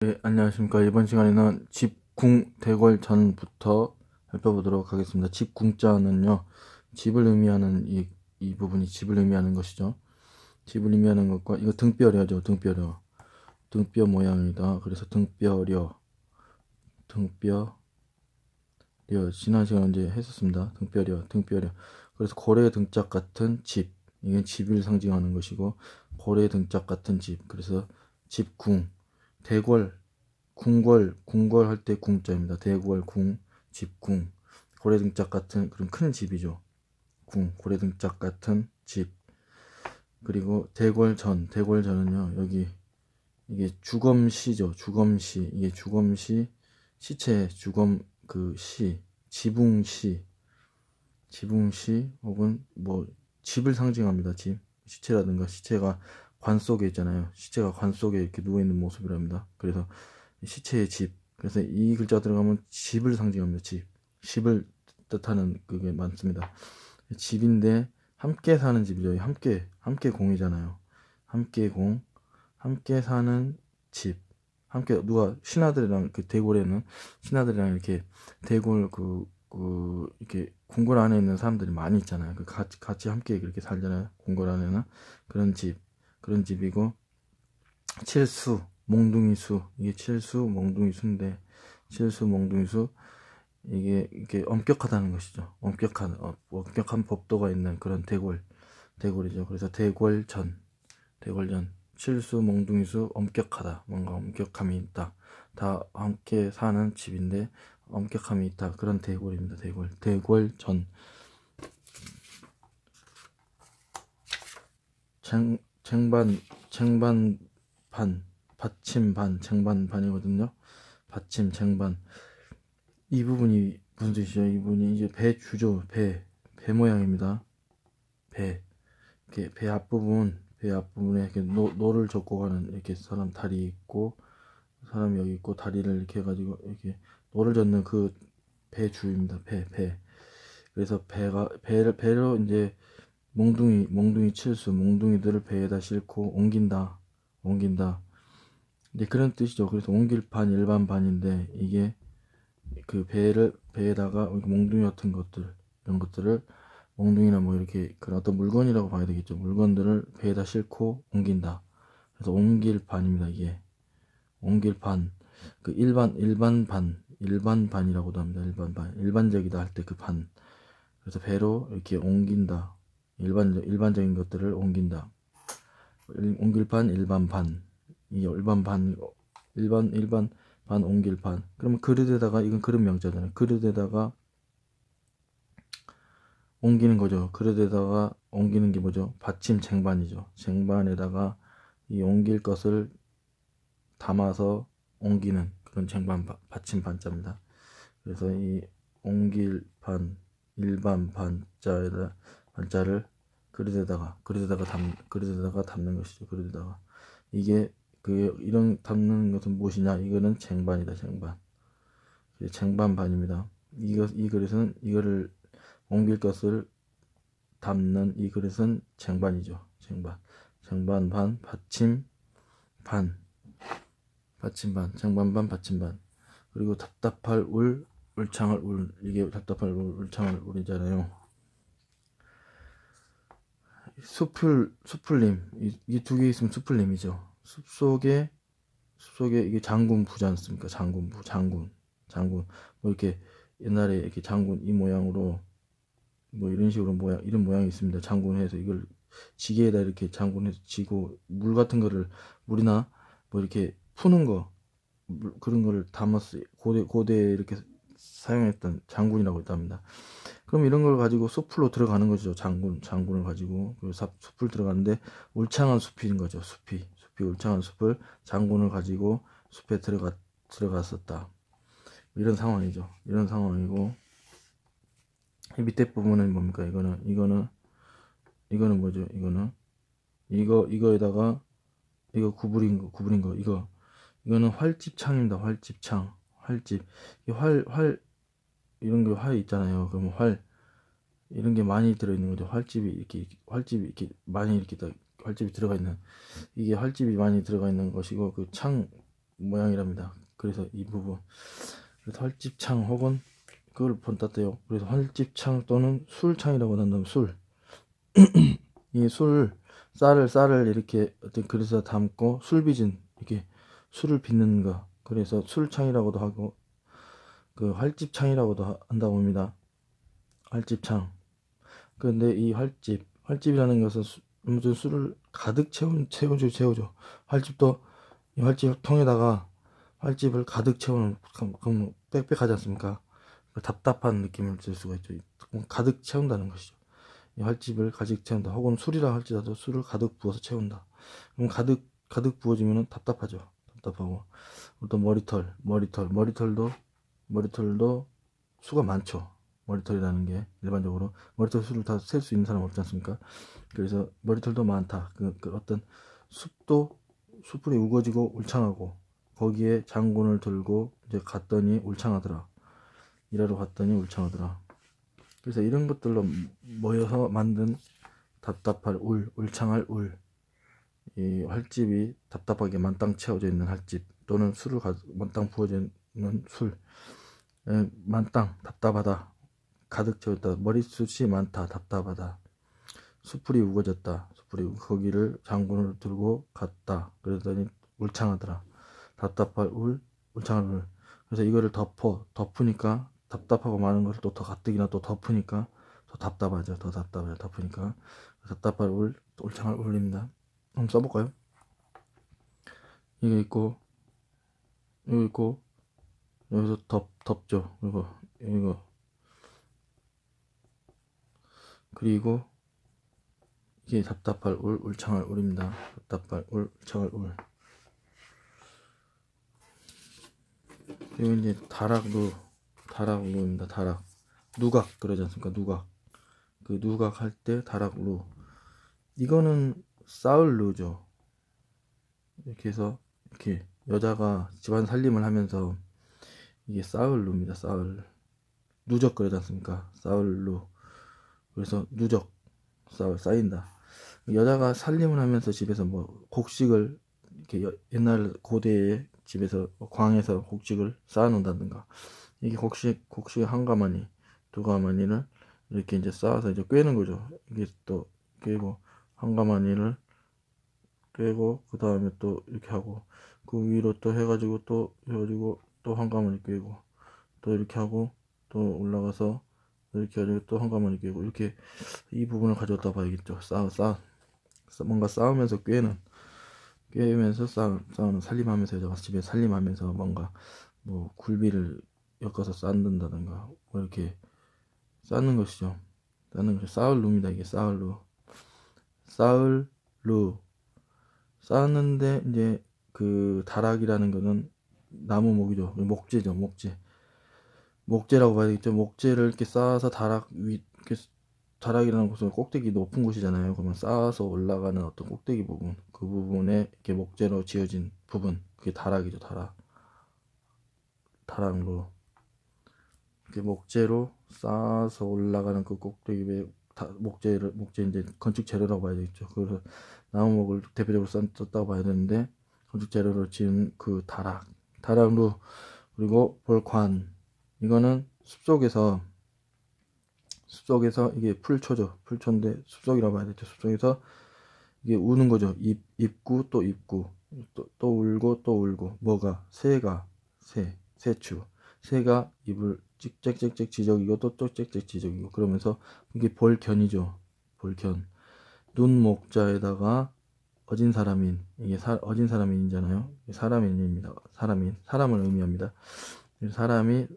네, 안녕하십니까. 이번 시간에는 집궁 대궐전부터 살펴보도록 하겠습니다. 집궁자는요, 집을 의미하는 이 부분이 집을 의미하는 것이죠. 집을 의미하는 것과, 이거 등뼈려죠. 등뼈 모양이다. 그래서 등뼈려. 지난 시간에 이제 했었습니다. 등뼈려. 그래서 고래 등짝 같은 집. 이게 집을 상징하는 것이고, 고래 등짝 같은 집. 그래서 집궁. 궁궐 할 때 궁자입니다. 대궐, 궁, 집궁. 고래 등짝 같은 그런 큰 집이죠. 고래 등짝 같은 집. 그리고 대궐전은요, 여기, 이게 주검시죠. 이게 주검시, 시체, 지붕시, 혹은 뭐, 집을 상징합니다. 시체라든가, 시체가 관 속에 있잖아요. 시체가 관 속에 이렇게 누워있는 모습이랍니다. 그래서 시체의 집. 그래서 이 글자 들어가면 집을 상징합니다. 집을 뜻하는 그게 많습니다. 집인데 함께 사는 집이죠. 함께 공이잖아요. 함께 사는 집. 함께 누가 신하들이랑 그 대궐에는 신하들이랑 이렇게 대궐 이렇게 궁궐 안에 있는 사람들이 많이 있잖아요. 같이 함께 그렇게 살잖아요. 궁궐 안에는 그런 집이고 몽둥이수. 이게 몽둥이수인데, 몽둥이수. 이게 엄격하다는 것이죠. 엄격한 법도가 있는 그런 대궐이죠. 그래서 대궐전. 몽둥이수, 엄격하다. 뭔가 엄격함이 있다. 다 함께 사는 집인데, 엄격함이 있다. 그런 대궐입니다. 대궐전. 쟁반반이거든요. 쟁반. 이 부분이 무슨 뜻이죠? 이 부분이 이제 배주죠. 배 모양입니다. 이렇게 배 앞부분에 이렇게 노를 젓고 가는 이렇게 사람 다리 있고, 사람이 여기 있고, 다리를 이렇게 해가지고 이렇게 노를 젓는 그 배주입니다. 그래서 배로 이제 몽둥이 칠수, 몽둥이들을 배에다 싣고 옮긴다. 이제 그런 뜻이죠. 그래서 옮길 반, 일반 반인데, 이게 그 배에다가 몽둥이 같은 것들, 이런 것들을, 몽둥이나 뭐 이렇게 그런 어떤 물건이라고 봐야 되겠죠. 물건들을 배에다 싣고 옮긴다. 그래서 옮길 반입니다. 이게 옮길 반. 그 일반 반이라고도 합니다. 일반적이다 할 때 그 반. 그래서 배로 이렇게 옮긴다. 일반적인 것들을 옮긴다. 옮길 반, 일반 반. 이 일반 반, 옮길 반. 그러면 그릇에다가, 이건 그릇 명자잖아요. 그릇에다가 옮기는 거죠. 그릇에다가 옮기는 게 뭐죠? 쟁반이죠. 쟁반에다가 이 옮길 것을 담아서 옮기는 그런 받침 반자입니다. 그래서 이 옮길 반, 일반 반자를 그릇에다가 담는 것이죠. 그릇에다가. 이게 이런 담는 것은 무엇이냐? 이거는 쟁반이다. 쟁반반입니다. 이 그릇은 이거를 옮길 것을 담는 이 그릇은 쟁반이죠. 쟁반반, 쟁반반, 받침반. 그리고 답답할 울창할 울. 이게 답답할 울창할 울이잖아요. 수풀림. 이 두 개 있으면 수풀림이죠. 숲속에 이게 장군 부지 않습니까? 장군. 뭐 이렇게 옛날에 이렇게 장군 이 모양으로 뭐 이런 식으로 이런 모양이 있습니다. 장군해서 이걸 지게에다 이렇게 장군해서 지고, 물이나 뭐 이렇게 푸는 거, 그런 거를 담았어요. 고대에 이렇게 사용했던 장군이라고 합니다. 그럼 이런 걸 가지고 숲으로 들어가는 거죠. 장군을 가지고 숲을 들어가는데, 울창한 숲인 거죠. 숲이 울창한 숲을 장군을 가지고 숲에 들어갔었다. 이런 상황이죠. 이런 상황이고, 이 밑에 부분은 뭡니까? 이거는 뭐죠? 이거에다가 이거 구부린 거, 이거는 활집창입니다. 활집. 이런 게 활 있잖아요. 그러면 이런 게 많이 들어있는 거죠. 활집이 이렇게 많이 활집이 들어가 있는, 이게 활집이 많이 들어가 있는 것이고, 모양이랍니다. 그래서 이 부분, 그래서 헐집창 혹은 그걸 본땄대요. 그래서 헐집창 또는 술창이라고 한다면 술, 이 쌀을 이렇게 어떤 그릇에 담고 술 빚은, 이렇게 술을 빚는 거, 그래서 술창이라고도 하고 그 활집창이라고도 한다고 합니다. 활집창. 그런데 이 활집이라는 것은 무슨 술을 가득 채워줘. 활집도 이 활집 통에다가 활집을 가득 채우는, 그럼 빽빽하지 않습니까? 답답한 느낌을 줄 수가 있죠. 가득 채운다는 것이죠. 이 활집을 가득 채운다. 혹은 술이라 할지라도 술을 가득 부어서 채운다. 그럼 가득 부어지면 답답하죠. 답답하고. 또 머리털도 수가 많죠. 머리털이라는 게 일반적으로 머리털 수를 다 셀 수 있는 사람 없지 않습니까? 그래서 머리털도 많다. 그 어떤 숯불이 우거지고 울창하고, 거기에 장군을 들고 이제 갔더니 울창하더라. 일하러 갔더니 울창하더라. 그래서 이런 것들로 모여서 만든 답답할 울창할 이 활집이 답답하게 만땅 채워져 있는 활집, 또는 술을 만땅 부어져 있는 술, 만땅 답답하다, 가득 채웠다, 머리숱이 많다, 답답하다, 숯불이 우거졌다, 숯불이 거기를 장군을 들고 갔다, 그러더니 울창하더라. 답답할 울창할 그래서 이거를 덮으니까, 답답하고 많은 것을 또 더 가뜩이나 또 덮으니까 더 답답하죠. 덮으니까 답답할 울창할 울입니다. 한번 써볼까요? 이거 있고 여기서 덮죠. 그리고 이게 답답할 울창할 울입니다. 답답할 울창할 울. 그리고 이제 다락루입니다. 다락. 누각 그러지 않습니까? 누각. 그 누각 할 때 다락루. 이거는 사흘루죠. 이렇게 해서 이렇게 여자가 집안 살림을 하면서, 이게 사흘루입니다. 사흘. 누적 그러지 않습니까? 사흘루. 그래서 누적, 쌓인다. 여자가 살림을 하면서 집에서 뭐 곡식을 이렇게 옛날 고대의 집에서 광에서 곡식을 쌓아놓는다든가, 이게 곡식 한 가마니 두 가마니를 이렇게 이제 쌓아서 이제 꿰는 거죠. 이게 또 꿰고, 한 가마니를 꿰고, 그 다음에 또 이렇게 하고, 그 위로 또 해가지고 또 한 가마니 꿰고, 또 이렇게 하고, 또 올라가서 이렇게 해가지고 또 한 가마니 꿰고, 이렇게 이 부분을 가져다 봐야겠죠. 뭔가 싸우면서 꿰면서 싸우는, 살림하면서, 여자가 집에 살림하면서 뭔가 뭐 굴비를 엮어서 쌓는다든가 뭐 이렇게 쌓는 것이죠. 사흘루입니다. 이게 사흘루. 쌓았는데 이제 그 다락이라는 거는 나무 목이죠. 목재죠. 목재라고 봐야겠죠. 목재를 이렇게 쌓아서 다락이라는 곳은 꼭대기 높은 곳이잖아요. 그러면 쌓아서 올라가는 어떤 꼭대기 부분, 그 부분에 이렇게 목재로 지어진 부분, 그게 다락이죠. 다락로. 이렇게 목재로 쌓아서 올라가는 그 꼭대기에 목재 이제 건축 재료라고 봐야 되겠죠. 그래서 나무목을 대표적으로 썼다고 봐야 되는데, 건축 재료로 지은 그 다락로. 그리고 볼관. 이거는 숲속에서 이게 풀초인데 숲속이라고 봐야 되죠. 숲속에서 이게 우는 거죠. 입구 또 입구, 또 울고, 뭐가 새가 입을 찍찍찍찍 지저귀고 또 찍찍찍 지저귀고, 그러면서 이게 볼견이죠. 볼견. 눈목자에다가 어진 사람인, 이게 어진 사람인이잖아요. 사람인입니다. 사람을 의미합니다. 사람이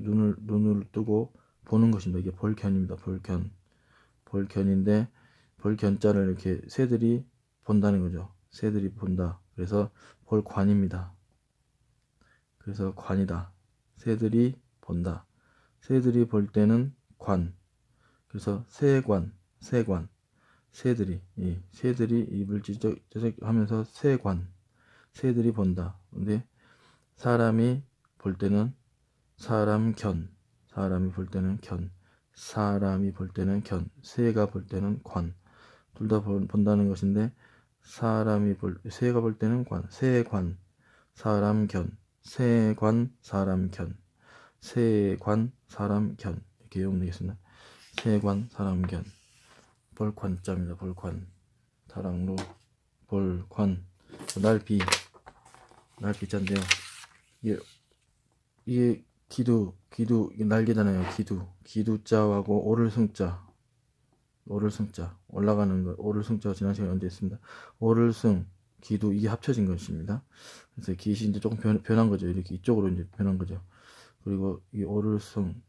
눈을 뜨고 보는 것입니다. 이게 볼견입니다. 볼견인데, 볼견자를 이렇게 새들이 본다는 거죠. 새들이 본다. 그래서 볼관입니다. 그래서 관이다. 새들이 본다. 새들이 볼 때는 관. 그래서 새들이 입을 찌적 하면서 새들이 본다. 근데 사람이 볼 때는 사람견, 사람이 볼 때는 견, 새가 볼 때는 관. 둘 다 본다는 것인데, 새가 볼 때는 사람견, 세관, 사람견, 세관, 사람견 이렇게 외우면 되겠습니다. 세관, 사람견. 벌관자입니다. 벌관. 다랑로 벌관. 날비자인데요. 이게 기두 이게 날개잖아요. 기두자하고 오를승자 올라가는 거. 오를승자가 지난 시간에 언제 했습니다. 오를승 기두 이게 합쳐진 것입니다. 그래서 기시 이제 조금 변한 거죠. 이렇게 이쪽으로 이제 변한 거죠. 그리고 이 오를승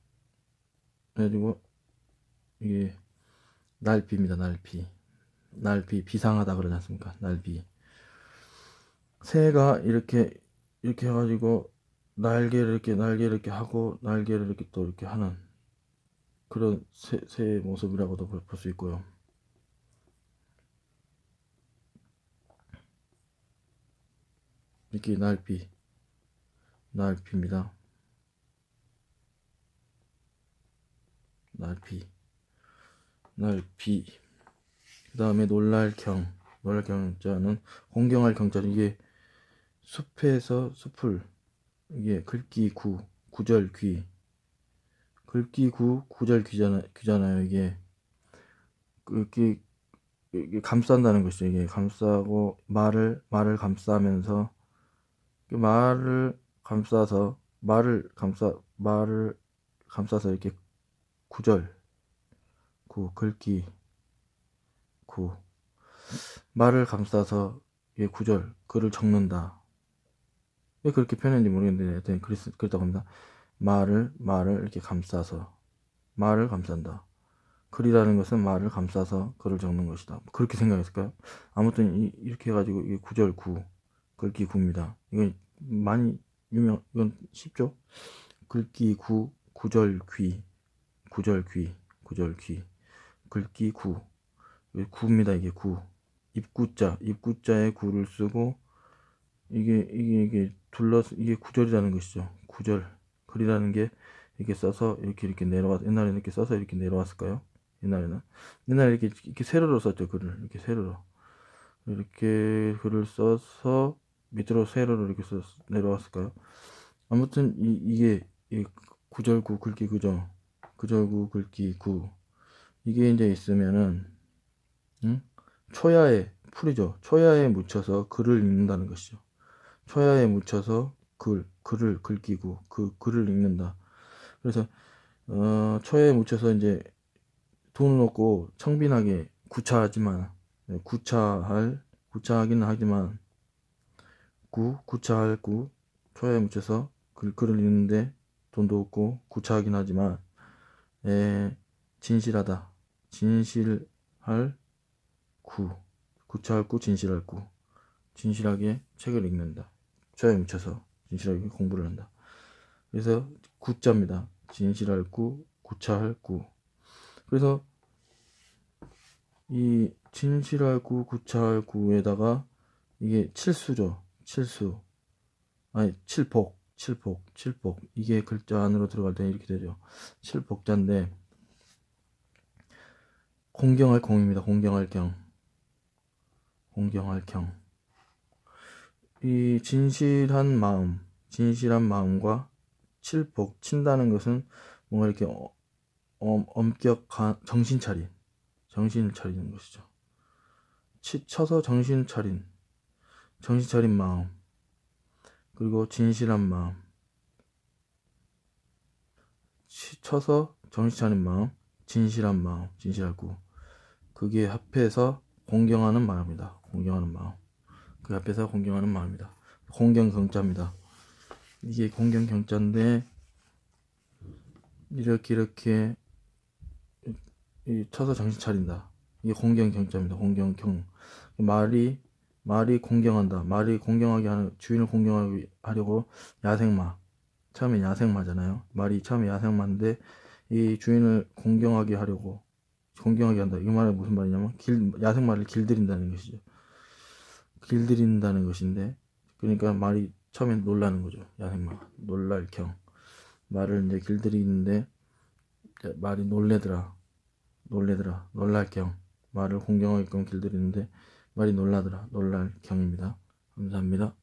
해가지고 이게 날비입니다. 날비 비상하다 그러지 않습니까? 날비. 새가 이렇게 해가지고 날개를 이렇게 하고 날개를 이렇게 또 이렇게 하는 그런 새의 모습이라고도 볼 수 있고요. 이렇게 날비입니다. 날비. 그 다음에 놀랄경자는 공경할 경자는 이게 숲에서 숲을 이게 구절귀 구절귀잖아요. 이게 감싼다는 것이죠. 이게 감싸고 말을 감싸면서 말을 감싸서 이렇게 말을 감싸서 이게 글을 적는다. 왜 그렇게 표현했는지 모르겠는데 하여튼 그렇다고 합니다. 말을 이렇게 감싸서 말을 감싼다. 글이라는 것은 말을 감싸서 글을 적는 것이다. 그렇게 생각했을까요? 아무튼 이렇게 해가지고 이게 글귀 구입니다. 이건 많이 이건 쉽죠? 글귀 구절귀 글귀 구입니다. 이게 입구자에 구를 쓰고 이게 둘러서 이게 구절이라는 것이죠. 글이라는 게 이렇게 써서 이렇게 내려왔. 옛날에는 이렇게 써서 이렇게 내려왔을까요? 옛날에 이렇게 세로로 썼죠. 글을 이렇게 세로로 이렇게 글을 써서 밑으로 세로로 이렇게 써서 내려왔을까요? 아무튼 이게 구절구 글귀 구죠. 구절구 글귀 구 이게 이제 있으면은 초야에 풀이죠. 초야에 묻혀서 글을 읽는다는 것이죠. 초야에 묻혀서 글을 글귀구 글을 읽는다. 그래서 초야에 묻혀서 이제 돈은 없고 청빈하게 구차하기는 하지만 구차할 초야에 묻혀서 글을 읽는데 돈도 없고 구차하긴 하지만 진실할 구차할 진실하게 책을 읽는다. 초야에 묻혀서 진실하게 공부를 한다. 그래서 구자입니다. 진실할 구차할 그래서 이 진실할 구차할 구에다가 이게 칠수죠. 칠복 이게 글자 안으로 들어갈 때 이렇게 되죠. 칠복자인데 공경할 공입니다. 공경할 경 이 진실한 마음과 칠복 친다는 것은 뭔가 이렇게 엄격한 정신을 차리는 것이죠. 쳐서 정신 차린 마음 그리고 진실한 마음 쳐서 정신 차린 마음 진실하고 그게 합해서 공경하는 마음이다. 그 앞에서 공경하는 마음이다. 공경경자입니다. 이게 공경경자인데 이렇게 쳐서 정신 차린다. 이게 공경경자입니다. 공경경 말이 공경한다. 말이 공경하게 하는 주인을 공경하게 하려고 야생마 처음에 야생마잖아요. 말이 처음에 야생마인데 이 주인을 공경하게 한다. 이 말은 무슨 말이냐면 야생마를 길들인다는 것이죠. 길들인다는 것인데 그러니까 말이 처음엔 놀라는 거죠. 야생마가 놀랄 경 말을 이제 길들이는데 말이 놀랄 경 말을 공경하게끔 길들이는데 말이 놀랄 경입니다. 감사합니다.